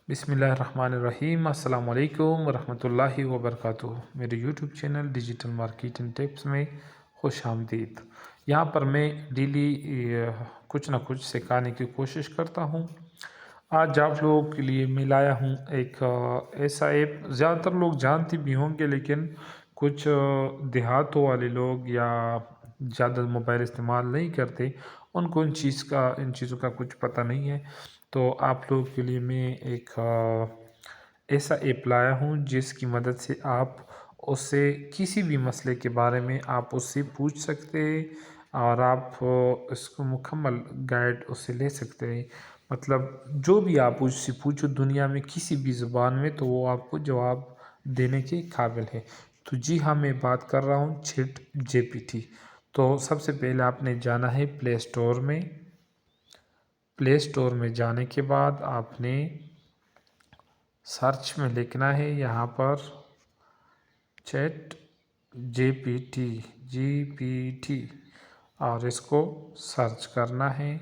بسم اللہ الرحمن الرحیم۔ السلام علیکم ورحمۃ اللہ وبرکاتہ۔ میرے YouTube channel digital marketing tips میں خوش آمدید۔ یہاں پر میں ڈیلی کچھ نہ کچھ سکھانے کی کوشش کرتا ہوں۔ آج آپ لوگوں کے لیے میں لایا ہوں ایک ایسا ایپ، زیادہ تر لوگ جانتے بھی ہوں گے، لیکن کچھ دیہاتوں والے لوگ یا زیادہ موبائل استعمال نہیں کرتے، ان کو ان چیزوں کا کچھ پتہ نہیں ہے۔ تو آپ لوگوں کے لیے میں ایک ایسا ایپ لایا ہوں جس کی مدد سے آپ اس سے کسی بھی مسئلے کے بارے میں آپ اس سے پوچھ سکتے ہیں، اور آپ اس کو مکمل گائیڈ اس سے لے سکتے ہیں۔ مطلب جو بھی آپ اس سے پوچھو دنیا میں کسی بھی زبان میں، تو وہ آپ کو جواب دینے کے قابل ہے۔ تو جی ہاں، میں بات کر رہا ہوں چیٹ جی پی ٹی۔ تو سب سے پہلے آپ نے جانا ہے پلے اسٹور میں۔ پلے اسٹور میں جانے کے بعد آپ نے سرچ میں لکھنا ہے یہاں پر چیٹ جی پی ٹی، اور اس کو سرچ کرنا ہے۔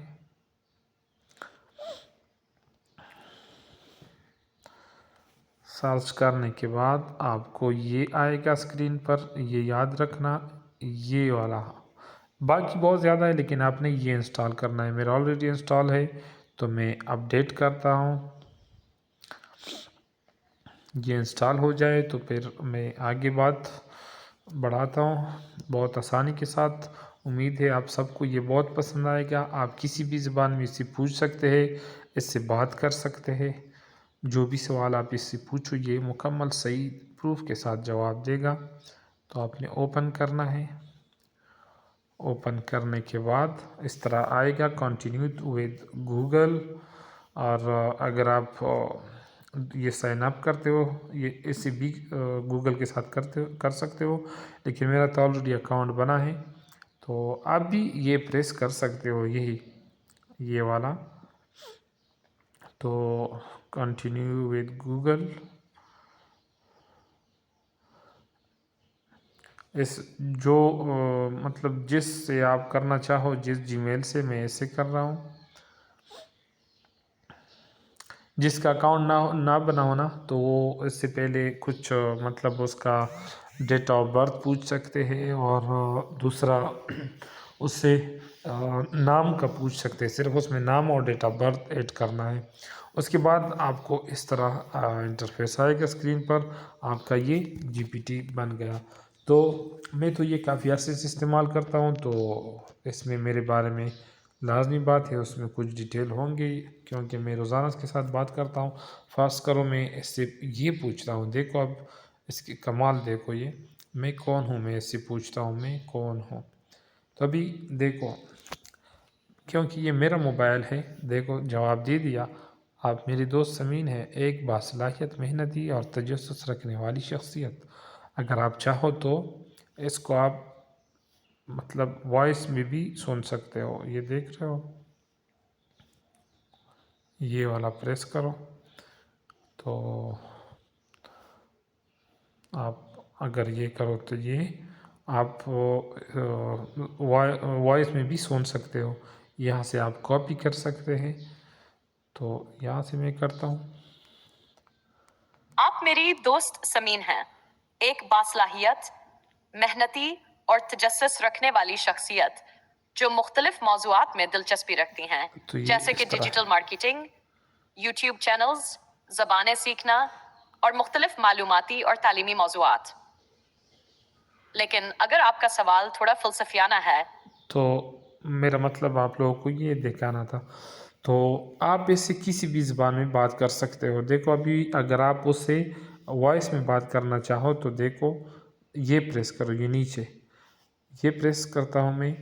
سرچ کرنے کے بعد آپ کو یہ آئے گا اسکرین پر، یہ یاد رکھنا، یہ والا باقی بہت زیادہ ہے، لیکن آپ نے یہ انسٹال کرنا ہے۔ میرا آلریڈی انسٹال ہے، تو میں اپڈیٹ کرتا ہوں۔ یہ انسٹال ہو جائے تو پھر میں آگے بات بڑھاتا ہوں بہت آسانی کے ساتھ۔ امید ہے آپ سب کو یہ بہت پسند آئے گا۔ آپ کسی بھی زبان میں اس سے پوچھ سکتے ہیں، اس سے بات کر سکتے ہیں۔ جو بھی سوال آپ اس سے پوچھو، یہ مکمل صحیح پروف کے ساتھ جواب دے گا۔ تو آپ نے اوپن کرنا ہے۔ اوپن کرنے کے بعد اس طرح آئے گا کنٹینیو ود گوگل، اور اگر آپ یہ سائن اپ کرتے ہو، یہ اس سے بھی گوگل کے ساتھ کر سکتے ہو، لیکن میرا تو آلریڈی اکاؤنٹ بنا ہے، تو آپ بھی یہ پریس کر سکتے ہو، یہ والا۔ تو کنٹینیو ود گوگل، جو مطلب جس سے آپ کرنا چاہو، جس جی میل سے، میں ایسے کر رہا ہوں۔ جس کا اکاؤنٹ نہ بنا ہونا، تو وہ اس سے پہلے کچھ مطلب اس کا ڈیٹ آف برتھ پوچھ سکتے ہیں، اور دوسرا اس سے نام کا پوچھ سکتے ہیں۔ صرف اس میں نام اور ڈیٹ آف برتھ ایڈ کرنا ہے۔ اس کے بعد آپ کو اس طرح انٹرفیس آئے گا اسکرین پر، آپ کا یہ جی پی ٹی بن گیا۔ تو میں تو یہ کافی عرصے سے استعمال کرتا ہوں، تو اس میں میرے بارے میں لازمی بات ہے، اس میں کچھ ڈیٹیل ہوں گی، کیونکہ میں روزانہ اس کے ساتھ بات کرتا ہوں۔ فرض کرو میں اس سے یہ پوچھتا ہوں، دیکھو اب اس کی کمال دیکھو، یہ میں کون ہوں، میں اس سے پوچھتا ہوں میں کون ہوں۔ تو ابھی دیکھو، کیونکہ یہ میرا موبائل ہے، دیکھو جواب دے دیا۔ آپ میری دوست سمین ہے، ایک باصلاحیت، محنتی اور تجسس رکھنے والی شخصیت۔ اگر آپ چاہو تو اس کو آپ مطلب وائس میں بھی سن سکتے ہو، یہ دیکھ رہے ہو، یہ والا پریس کرو، تو آپ اگر یہ کرو تو یہ آپ وائس میں بھی سن سکتے ہو۔ یہاں سے آپ کاپی کر سکتے ہیں، تو یہاں سے میں کرتا ہوں۔ آپ میری دوست سمین ہیں، ایک باصلاحیت، محنتی اور تجسس رکھنے والی شخصیت جو مختلف موضوعات میں دلچسپی رکھتی ہیں، تو یہ جیسے کہ اس طرح ڈیجیٹل ہے۔ مارکیٹنگ، یوٹیوب چینلز، زبانیں سیکھنا اور مختلف معلوماتی اور تعلیمی موضوعات۔ لیکن اگر آپ کا سوال تھوڑا فلسفیانہ ہے، تو میرا مطلب آپ لوگوں کو یہ دکھانا تھا، تو آپ اس سے کسی بھی زبان میں بات کر سکتے ہو۔ دیکھو ابھی اگر آپ اس سے وائس میں بات کرنا چاہو تو دیکھو یہ پریس کرو، یہ نیچے یہ پریس کرتا ہوں میں۔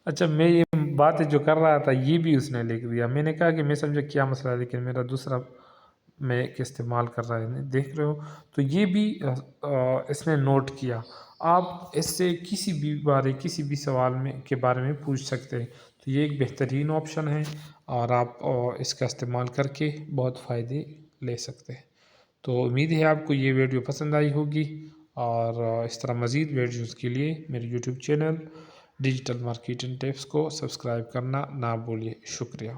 اچھا میں یہ بات جو کر رہا تھا یہ بھی اس نے لکھ دیا. میں نے کہا کہ میں سمجھا کیا مسئلہ ہے، لیکن میرا دوسرا میں استعمال کر رہا ہے دیکھ رہے ہو. تو یہ بھی اس نے نوٹ کیا. آپ اس سے کسی بھی سوال کے بارے میں پوچھ سکتے ہیں. تو یہ ایک بہترین آپشن ہے اور آپ اس کا استعمال کر کے بہت فائدے لے سکتے ہیں. تو امید ہے آپ کو یہ ویڈیو پسند آئی ہوگی، اور اس طرح مزید ویڈیوز کے لیے میرے YouTube channel digital marketing tips کو سبسکرائب کرنا نہ بھولیے. شکریہ.